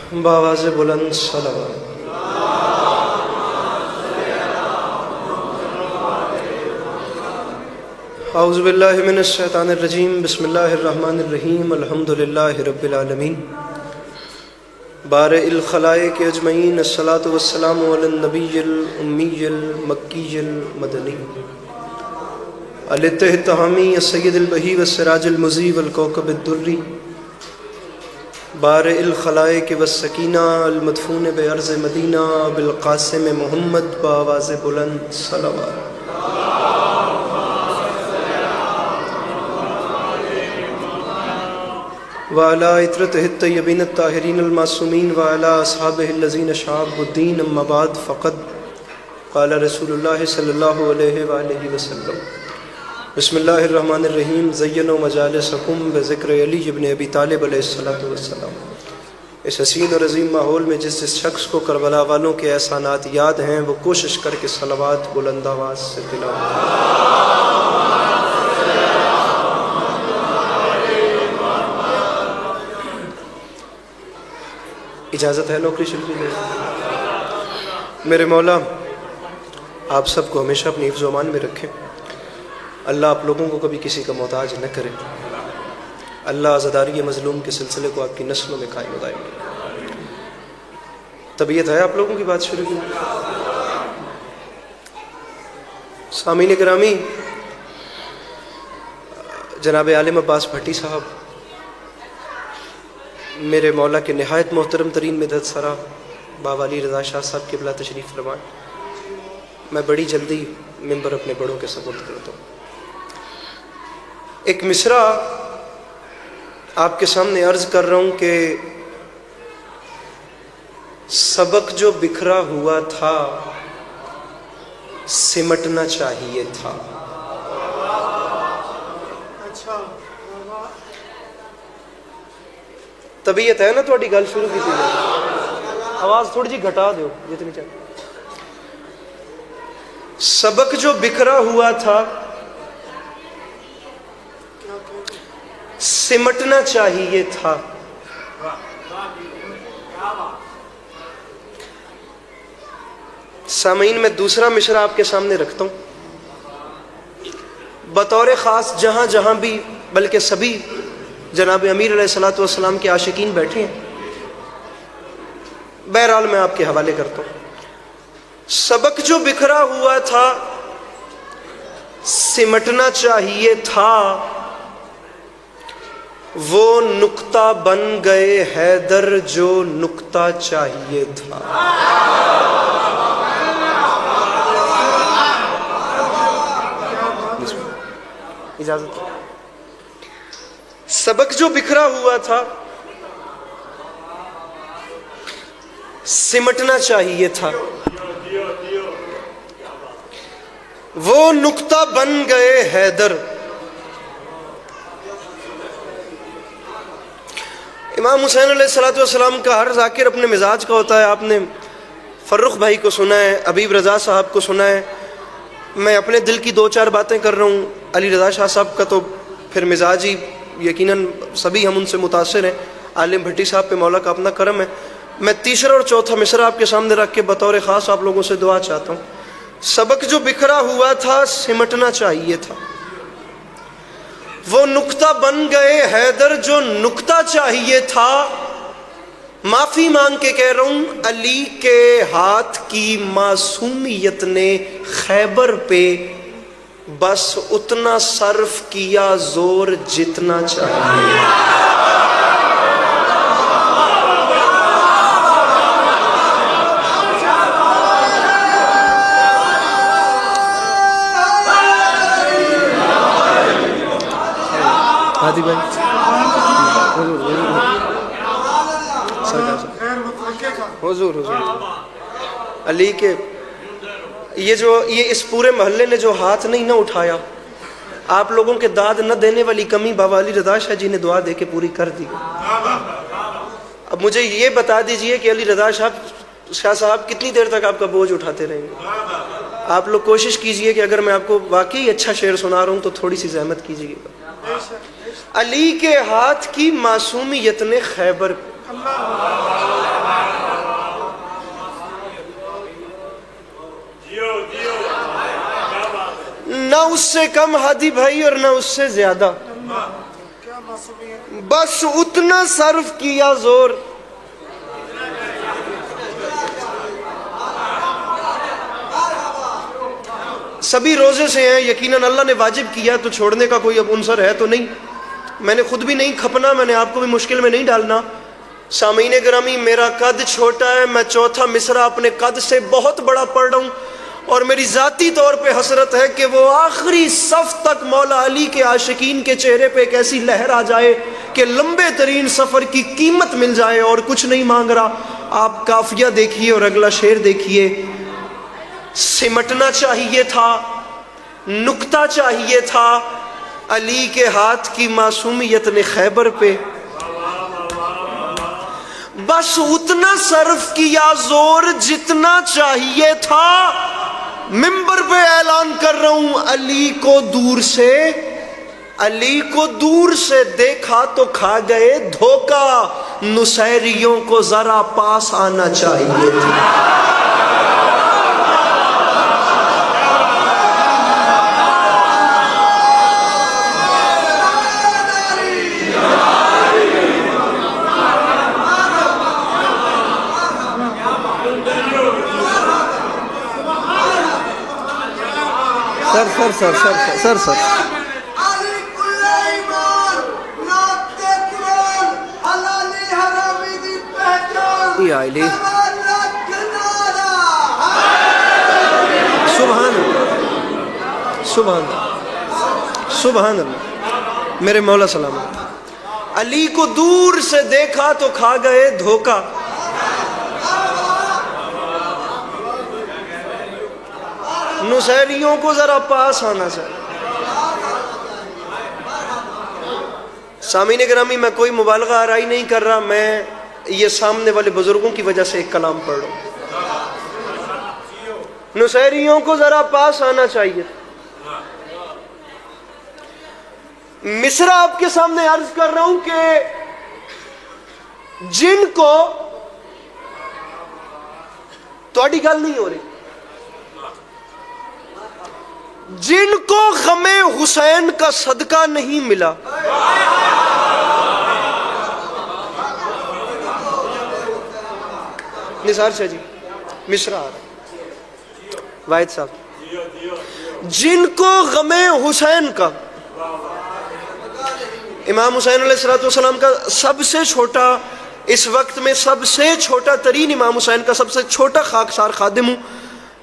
बावाज़ बुलंद सलावत। औज़ु बिल्लाहि मिनश शैतानिर रजीम, बिस्मिल्लाहिर रहमानिर रहीम, अल्हम्दुलिल्लाहि रब्बिल आलमीन, बारिइल खलाइक अजमईन, अस्सलातु वस्सलामु अलन नबिय्यिल उम्मिय्यिल मक्किय्यिल मदनी अल-इत्तिहामी अस्सय्यिदिल बही वस्सिराजिल मुज़ी वल कौकबिद दुर्री, बारिइल खलाइक वस्सकीना अल मदफून बिअर्ज़ मदीना बिल क़ासिम मुहम्मद बावाज़ बुलंद सलावत। व अला इत्रतिहि तय्यबीन ताहिरीन अल मासूमीन व अला अस्हाबिहि लज़ीना शअबुद्दीन, अम्मा बाद फ़क़द क़ाल रसूलुल्लाह सल्लल्लाहु अलैहि व आलिहि वसल्लम, बिस्मिल्लाहिर रहमानिर रहीम, ज़य्यनु मजालिसकुम बिज़िक्र अली इब्न अबी तालिब अलैहिस्सलातु वस्सलाम। इस हसीन और अज़ीम माहौल में जिस शख्स को करबला वालों के एहसानात याद हैं वो कोशिश करके सलावात बुलंद आवाज़ से तिलावत। इजाज़त है नौकरी शुरू की? मेरे मौला आप सबको हमेशा अपनी हिफ्ज़ व अमान में रखें। अल्लाह आप लोगों को कभी किसी का मोहताज न करे। अल्लाह आज़ादारी मज़लूम के सिलसिले को आपकी नस्लों में कायम दायम। तबीयत है आप लोगों की? बात शुरू की। सामीन गिरामी, जनाब आलिम अब्बास भट्टी साहब मेरे मौला के नहायत मोहतरम तरीन मिदत सरा बाबा अली रज़ा शाह साहब क़िबला तशरीफ़ फरमाएं। मैं बड़ी जल्दी मिंबर अपने बड़ों के सपोर्ट करता हूँ। एक मिसरा आपके सामने अर्ज़ कर रहा हूँ कि सबक जो बिखरा हुआ था सिमटना चाहिए था। तबीयत है ना थोड़ी? गल शुरू की थी, आवाज़ थोड़ी जी घटा दो जितनी चाहिए। सबक जो बिखरा हुआ था सिमटना चाहिए था। सामीन में दूसरा मिसरा आपके सामने रखता हूं बतौर ख़ास, जहां जहां भी बल्कि सभी जनाब अमीर अलैहिस्सलातु वस्सलाम के आशिकीन बैठे हैं। बहरहाल मैं आपके हवाले करता हूं। सबक जो बिखरा हुआ था सिमटना चाहिए था, वो नुक्ता बन गए हैदर जो नुक्ता चाहिए था। इजाजत। सबक जो बिखरा हुआ था सिमटना चाहिए था, वो नुक्ता बन गए हैदर। इमाम हुसैन अलैहिस्सलातु वस्सलाम का हर ज़ाकिर अपने मिजाज का होता है। आपने फर्रुख भाई को सुना है, अबीब रज़ा साहब को सुना है। मैं अपने दिल की दो चार बातें कर रहा हूँ। अली रज़ा शाह साहब का तो फिर मिजाज ही यकीनन सभी हम उनसे मुतासिर हैं। आलिम भट्टी साहब पे मौला का अपना करम है। मैं तीसरा और चौथा मिसरा आपके सामने रख के बतौर ख़ास आप लोगों से दुआ चाहता हूँ। सबक जो बिखरा हुआ था सिमटना चाहिए था, वो नुक्ता बन गए हैदर जो नुक्ता चाहिए था। माफ़ी मांग के कह रहा हूँ, अली के हाथ की मासूमियत ने खैबर पे बस उतना सर्फ किया जोर जितना चाहिए। हादी भाई हुजूर अली के ये इस पूरे मोहल्ले ने जो हाथ नहीं ना उठाया, आप लोगों के दाद न देने वाली कमी बाबा अली रज़ा शाह जी ने दुआ दे के पूरी कर दी। अब मुझे ये बता दीजिए कि अली रज़ा शाह साहब कितनी देर तक आपका बोझ उठाते रहेंगे? आप लोग कोशिश कीजिए कि अगर मैं आपको वाकई अच्छा शेर सुना रहा हूँ तो थोड़ी सी जहमत कीजिएगा। अली के हाथ की मासूमियत ने खैबर ना उससे कम हादी भाई और ना उससे ज्यादा, बस उतना सर्फ किया जोर। सभी रोजे से हैं, यकीनन अल्लाह ने वाजिब किया तो छोड़ने का कोई अब उनसर है तो नहीं। मैंने खुद भी नहीं खपना, मैंने आपको भी मुश्किल में नहीं डालना। सामीने ग्रामी, मेरा कद छोटा है, मैं चौथा मिसरा अपने कद से बहुत बड़ा पढ़ रहा हूँ और मेरी ज़ाती तौर पे हसरत है कि वो आखिरी सफ़ तक मौला अली के आशिकीन के चेहरे पे एक ऐसी लहर आ जाए कि लंबे तरीन सफ़र की कीमत मिल जाए। और कुछ नहीं मांग रहा। आप काफिया देखिए और अगला शेर देखिए। सिमटना चाहिए था, नुक्ता चाहिए था, अली के हाथ की मासूमियत ने खैबर पे बस उतना सर्फ किया जोर जितना चाहिए था। मिंबर पे ऐलान कर रहा हूं, अली को दूर से देखा तो खा गए धोखा, नुसैरियों को जरा पास आना चाहिए था। सर सुभान अल्लाह मेरे मौला सलामत। अली को दूर से देखा तो खा गए धोखा, नुसैरियों को जरा पास आना चाहिए। सामीने ग्रामी, मैं कोई मुबालगा आराई नहीं कर रहा, मैं ये सामने वाले बुजुर्गों की वजह से एक कलाम पढ़ रहा हूं। नुसैरियों को जरा पास आना चाहिए। मिसरा आपके सामने अर्ज कर रहा हूं कि जिनको थोड़ी गल नहीं हो रही, जिनको गमे हुसैन का सदका नहीं मिला, निसार शाह जी मिसरा आ रहा, वाहिद साहब, जिनको गमे हुसैन का, इमाम हुसैन अलैहिस्सलाम का सबसे छोटा, इस वक्त में सबसे छोटा तरीन इमाम हुसैन का सबसे छोटा खाकसार खादिम हूँ,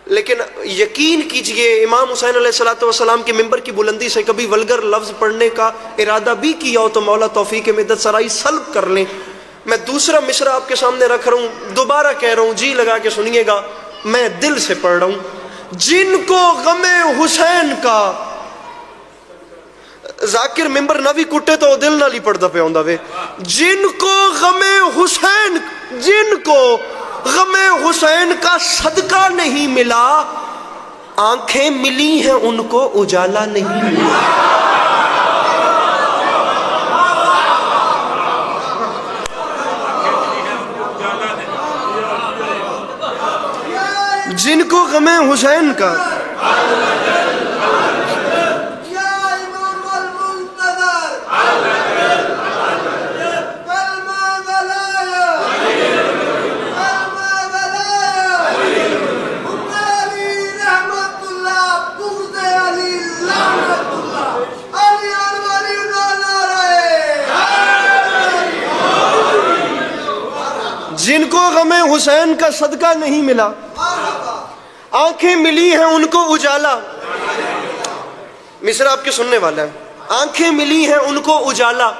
लेकिन यकीन कीजिए इमाम हुसैन अलैहिस्सलाम के मिंबर की बुलंदी से कभी वल्गर लफ्ज़ पढ़ने का इरादा भी किया हो तो मौला तौफीक मदद सराई सल्ब कर लें। मैं दूसरा मिसरा आपके सामने रख रहा हूँ, दोबारा कह रहा हूँ, जी लगा के सुनिएगा, मैं दिल से पढ़ रहा हूँ। जिनको गमे हुसैन का, जाकिर मिंबर ना भी कुटे तो दिल नाल ही पढ़ता पे आंदा वे। जिनको गमे हुसैन, जिनको गमे हुसैन का सदका नहीं मिला, आंखें मिली हैं उनको उजाला नहीं मिला। जिनको गमे हुसैन का, जिनको गमे हुसैन का सदका नहीं मिला, आंखें मिली हैं उनको उजाला। मिसरा आपके सुनने वाला है, आंखें मिली हैं उनको उजाला।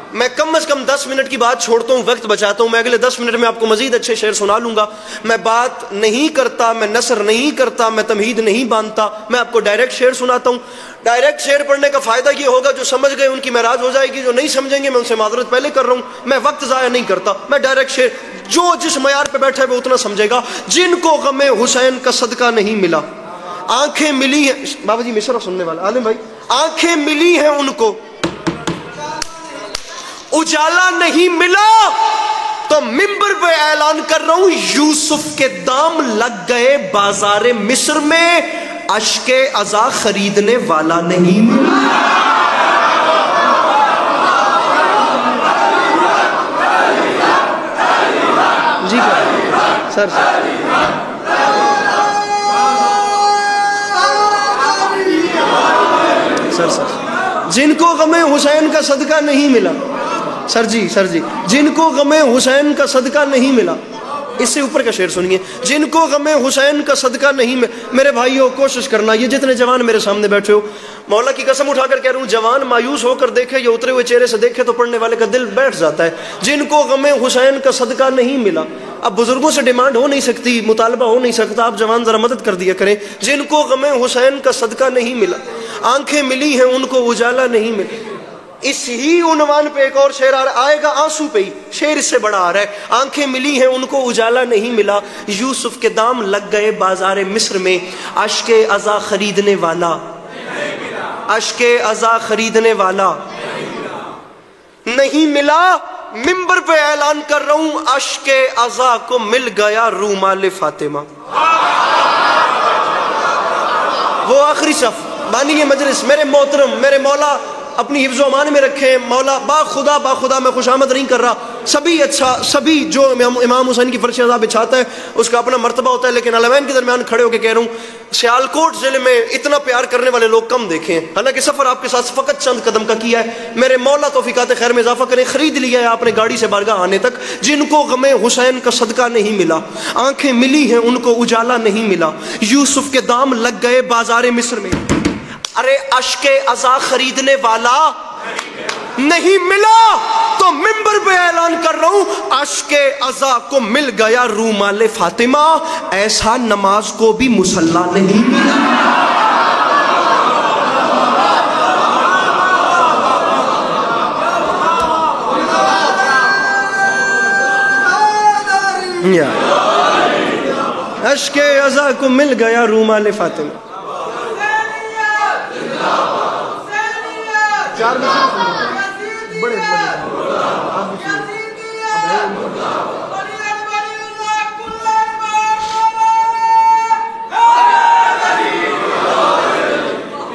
मैं कम से कम 10 मिनट की बात छोड़ता हूँ, वक्त बचाता हूँ। मैं अगले 10 मिनट में आपको मजीद अच्छे शेर सुना लूंगा। मैं बात नहीं करता, मैं नसर नहीं करता, मैं तमहीद नहीं बांधता, मैं आपको डायरेक्ट शेर सुनाता हूँ। डायरेक्ट शेर पढ़ने का फायदा ये होगा, जो समझ गए उनकी महराज हो जाएगी, जो नहीं समझेंगे मैं उनसे माजरत पहले कर रहा हूँ। मैं वक्त ज़ाया नहीं करता, मैं डायरेक्ट शेर, जो जिस मयार पे बैठा है वो उतना समझेगा। जिनको गमे हुसैन का सदका नहीं मिला, आंखें मिली हैं, बाबा जी मिसरा सुनने वाला आलिम भाई, आंखें मिली हैं उनको उजाला नहीं मिला, तो मिंबर पे ऐलान कर रहा हूं, यूसुफ के दाम लग गए बाजारे मिस्र में, अश्के अज़ा खरीदने वाला नहीं मिला। जी सर सर जिनको गमे हुसैन का सदका नहीं मिला, सर जी जिनको गमे हुसैन का सदका नहीं मिला, इससे ऊपर का शेर सुनिए, जिनको गमे हुसैन का सदका नहीं मिला। मेरे भाइयों कोशिश करना, ये जितने जवान मेरे सामने बैठे हो, मौला की कसम उठाकर कह रहा हूँ, जवान मायूस होकर देखे या उतरे हुए चेहरे से देखे तो पढ़ने वाले का दिल बैठ जाता है। जिनको गमे हुसैन का सदका नहीं मिला, अब बुजुर्गों से डिमांड हो नहीं सकती, मुतालबा हो नहीं सकता, आप जवान जरा मदद कर दिया करें। जिनको गमे हुसैन का सदका नहीं मिला, आंखें मिली हैं उनको उजाला नहीं मिला। इस ही उन्वान पे एक और शेर आएगा, आंसू पे ही शेर इससे बड़ा आ रहा है। आंखें मिली हैं उनको उजाला नहीं मिला, यूसुफ के दाम लग गए बाजार मिस्र में, अश्के अज़ा खरीदने वाला, अश्के अज़ा खरीदने वाला नहीं मिला। मिंबर पे ऐलान कर रहा हूं, अश्के अज़ा को मिल गया रूमाल फातिमा। वो आखिरी सफ बानी मजलिस, मेरे मोहतरम, मेरे मौला अपनी हिफ्ज़ अमान में रखें। मौला बाखुदा मैं खुशामद नहीं कर रहा, सभी अच्छा, सभी जो इमाम हुसैन की फर्श अज़ा बिछाता है उसका अपना मर्तबा होता है, लेकिन अलमैन के दरमियान खड़े होकर कह रहा हूँ, सियालकोट जिले में इतना प्यार करने वाले लोग कम देखे हैं। हालांकि सफ़र आपके साथ फ़कत चंद कदम का किया है, मेरे मौला तौफीकात खैर में इजाफा करें, खरीद लिया है आपने गाड़ी से बारगाह आने तक। जिनको गमे हुसैन का सदका नहीं मिला, आंखें मिली हैं उनको उजाला नहीं मिला, यूसुफ के दाम लग गए बाजार मिस्र में। अरे अश्के अज़ा खरीदने वाला नहीं मिला, तो मिंबर पे ऐलान कर रहा हूं, अश्के अज़ा को मिल गया रूमाल फातिमा। ऐसा नमाज को भी मुसल्ला नहीं मिला। अश्के अज़ा को मिल गया रूमाल फातिमा।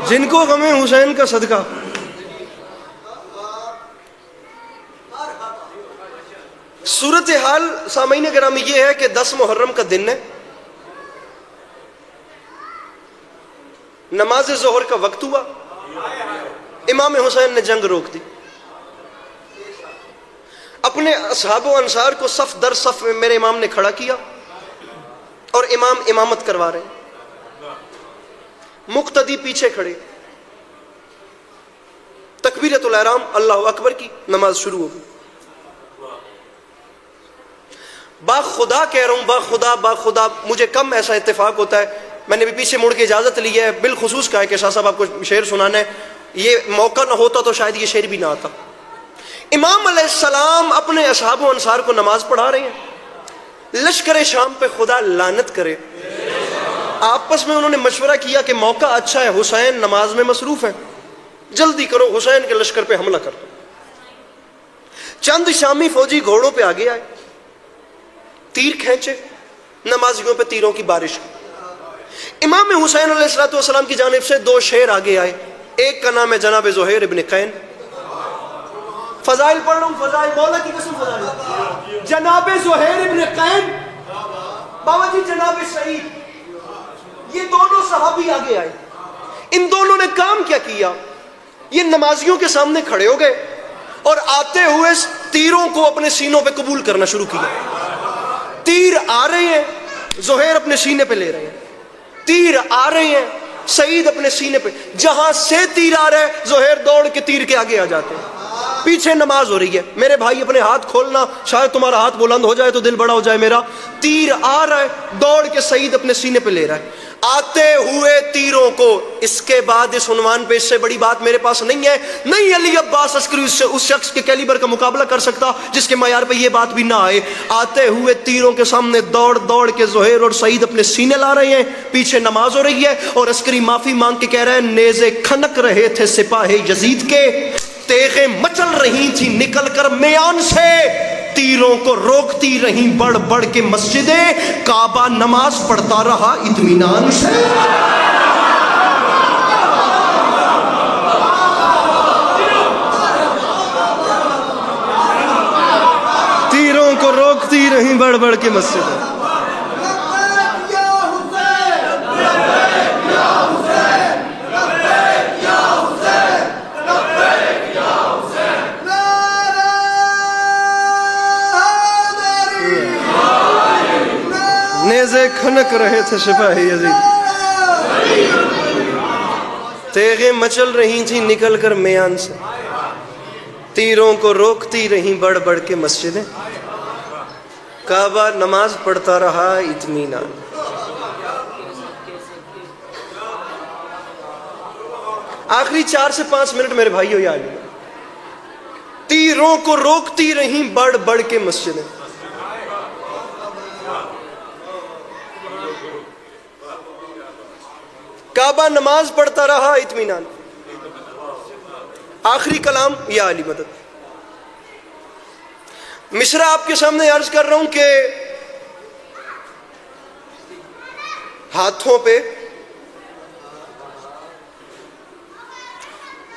जिनको गमे हुसैन का सदका, सूरत हाल सामईन गिरामी ये है कि 10 मुहर्रम का दिन है, नमाज ज़ोहर का वक्त हुआ, इमाम हुसैन ने जंग रोक दी, अपने असहाब व अंसार को सफ दर सफ में मेरे इमाम ने खड़ा किया और इमाम इमामत करवा रहे हैं, मुक्तदी पीछे खड़े, तकबीरतुल एहराम अल्लाहु अकबर की, नमाज शुरू हो गई। बाखुदा कह रहा हूं, बाखुदा मुझे कम ऐसा इत्तेफाक होता है, मैंने भी पीछे मुड़ के इजाजत ली है, बिलखुसूस कहा है कि शाह साहब आपको शेर सुनाना है, ये मौका ना होता तो शायद ये शेर भी ना आता। इमाम अलैहिस्सलाम अपने असहाब व अंसार को नमाज पढ़ा रहे हैं, लश्कर शाम पे खुदा लानत करे, आपस में उन्होंने मशवरा किया कि मौका अच्छा है, हुसैन नमाज में मसरूफ है, जल्दी करो हुसैन के लश्कर पे हमला करो। चंद शामी फौजी घोड़ों पे आगे आए, तीर खींचे, नमाजियों पे तीरों की बारिश। इमाम हुसैन अलैहिस्सलाम की जानिब से 2 शेर आगे आए, एक का नाम है जनाब ज़ुहैर इब्न कैन, फजाइल पढ़ रहा हूं, फजाइल मौला की कसम, फजाइल जनाब ज़ुहैर इब्न कैन, बाबा जी जनाब सईद, ये दोनों सहाबी आगे आए। इन दोनों ने काम क्या किया, ये नमाजियों के सामने खड़े हो गए और आते हुए तीरों को अपने सीनों पे कबूल करना शुरू किया। तीर आ रहे हैं, ज़ुहैर अपने सीने पे ले रहे हैं, तीर आ रहे हैं, सईद अपने सीने पे, जहां से तीर आ रहा है ज़ुहैर दौड़ के तीर के आगे आ जाते हैं। पीछे नमाज हो रही है, मेरे भाई अपने हाथ खोलना, शायद तुम्हारा हाथ बुलंद हो जाए तो दिल बड़ा हो जाए मेरा। तीर आ रहा है, दौड़ के सईद अपने सीने पे ले रहा है, आते हुए तीरों को। इसके बाद इस उन्वान पे इससे बड़ी बात मेरे पास नहीं है, नहीं अली अब्बास अस्करी उस शख्स के कैलिबर का मुकाबला कर सकता जिसके मयार पे ये बात भी ना आए। आते हुए तीरों के सामने दौड़ दौड़ के ज़ुहैर और सईद अपने सीने ला रहे हैं, पीछे नमाज हो रही है और अस्करी माफी मांग के कह रहे हैं, नेज़े खनक रहे थे सिपाही यजीद के, तेगें मचल रही थी निकल कर मेयान से, तीरों को रोकती रही बढ़ बढ़ के मस्जिदें, काबा नमाज पढ़ता रहा इत्मीनान से। रोकती रहीं बढ़ बढ़ के मस्जिदें। नेज़े खनक रहे थे सिपाही यज़ीद, तेगें मचल रही थी निकल कर मेयान से, तीरों को रोकती रहीं बढ़ बढ़ के मस्जिदें, काबा नमाज पढ़ता रहा इत्मीनान। आखिरी 4 से 5 मिनट मेरे भाइयों याद, तीरों को रोकती रहीं बढ़ बढ़ के मस्जिदें। काबा नमाज पढ़ता रहा इत्मीनान। आखिरी कलाम या अली मदद। मिसरा आपके सामने अर्ज कर रहा हूं कि हाथों पे,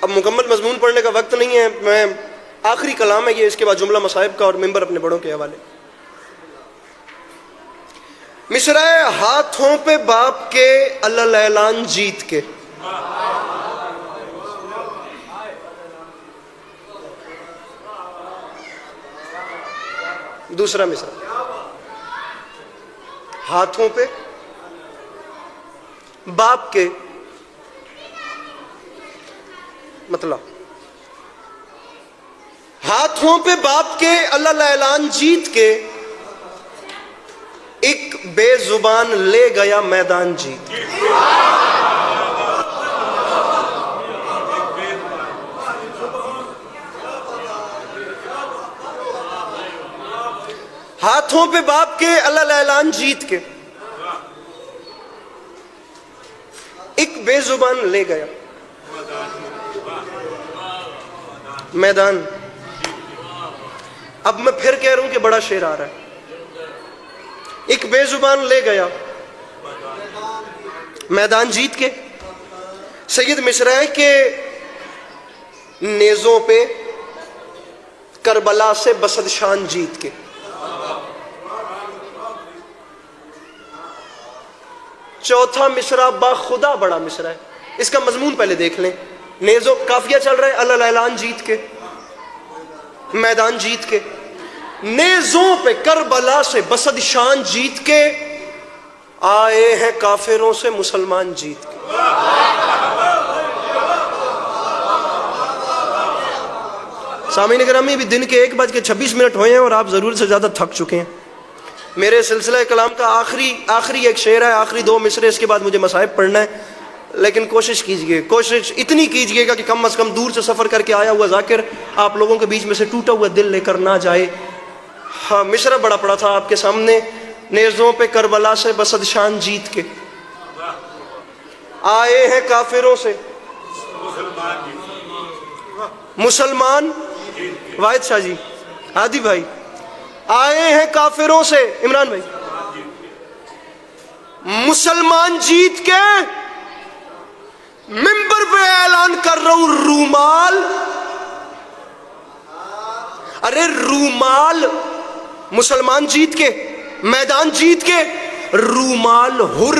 अब मुकम्मल मजमून पढ़ने का वक्त नहीं है, मैं आखिरी कलाम है ये, इसके बाद जुमला मसाइब का और मिंबर अपने बड़ों के हवाले। मिसरा हाथों पे बाप के अल्लाह ऐलान जीत के। दूसरा मिसरा, हाथों पे बाप के, मतलब हाथों पे बाप के अल्लाह ऐलान जीत के, एक बेजुबान ले गया मैदान जीत। हाथों पे बाप के अल्लाह ऐलान जीत के, एक बेजुबान ले गया मैदान। अब मैं फिर कह रहा हूं कि बड़ा शेर आ रहा है। एक बेजुबान ले गया मैदान जीत के। सैयद मिसरा के नेज़ों पे करबला से बसद शान जीत के। चौथा मिसरा बाखुदा बड़ा मिसरा है, इसका मजमून पहले देख लें। नेज़ों काफिया चल रहा है, अल्लाह ऐलान जीत के, मैदान जीत के, नेज़ों पे करबला से बसद शान जीत के, आए हैं काफिरों से मुसलमान जीत के। सामीन करामी, अभी दिन के 1:26 हुए हैं और आप जरूरत से ज्यादा थक चुके हैं। मेरे सिलसिला कलाम का आखिरी एक शेर है, आखिरी 2 मिसरे, इसके बाद मुझे मसाइब पढ़ना है। लेकिन कोशिश कीजिए, कोशिश इतनी कीजिएगा कि कम से कम दूर से सफ़र करके आया हुआ जाकिर आप लोगों के बीच में से टूटा हुआ दिल लेकर ना जाए। हाँ, मिसरा बड़ा पड़ा था आपके सामने। नेज़ों पे करबला से बसद शान जीत के, आए हैं काफिरों से मुसलमान। वाहिद शाह जी, हादी भाई, आए हैं काफिरों से, इमरान भाई, मुसलमान जीत के। मिंबर पे ऐलान कर रहा हूं, रूमाल, अरे रूमाल, मुसलमान जीत के, मैदान जीत के, रूमाल हुर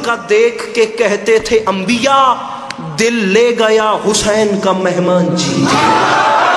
का देख के कहते थे अंबिया, दिल ले गया हुसैन का मेहमान जीत के।